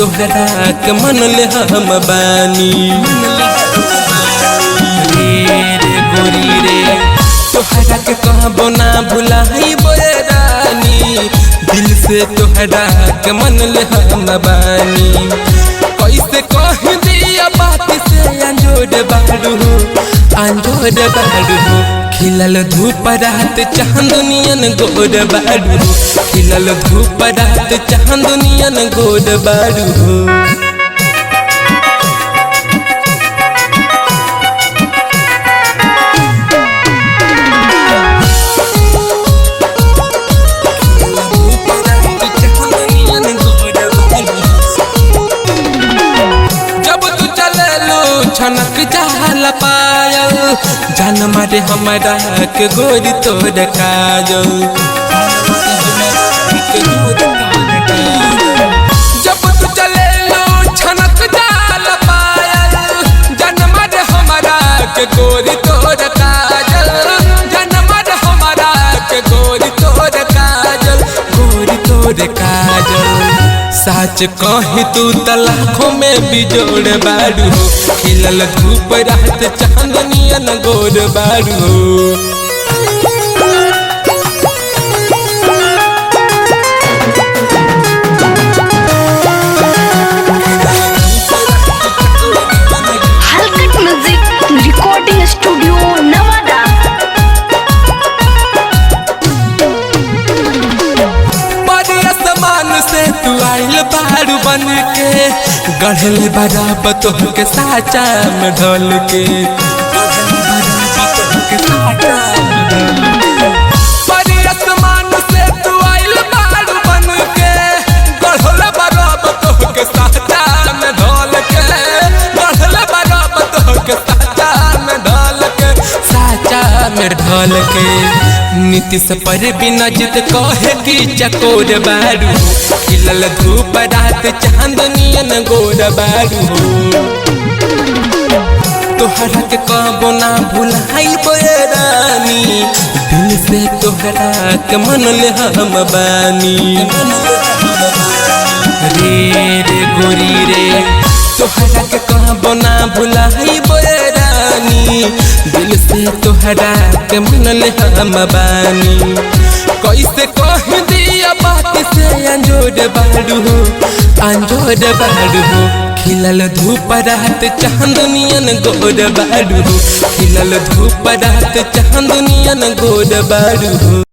तोहरा के मन ले हम बानी रे गोरी रे तोहरा के कहबो ना भुलाई बोए रानी दिल से तोहरा के मन ले हम बानी कैसे कह दिया बात से अंजोड़ बारू खिलल धूप रात चांदनियन गोद बारू खिलल धूप रात चांदनियन गोद बारू छनक जाला पायल जान मारे हमारा के गोरी तोड़ काजल जब तू चले लो छनक जाला पायल जान मारे हमारा के गोरी तोड़ काजल जान मारे हमारा के गोरी तोड़ काजल गोरी तोड़ काजल सच कही तू तलाखों में बिजोड़ बारू खिलल धूप रात चांदनियन गोद बारू हलकट म्यूजिक रिकॉर्डिंग स्टूडियो नवादा। से तू आइल बारू बन के गढ़ल बराबर तोहके साचा में ढल के आसमान से तू आइल बारू बन के गढ़ल बराबर तोहके साचा में ढल के गढ़ल बराबर तोहके साचा में ढल के साचा में ढल के नीतीश पर बिना जित कहे की चकोर बारू खिलल धूप रात चांदनियन गोर बारू तोहरा के कहबो ना भुलाई बोए रानी दिल से तोहरा के मन ले हम बानी रे गोरी रे तोहरा के कहबो ना भुलाई बोए रानी दिल से तोहरा के मन ले हम बानी कैसे कह दिया बात से अंजोड़ बारू खिलल धूप रात चांदनियन गोद बारू खिलल धूप रात चांदनियन गोद बारू।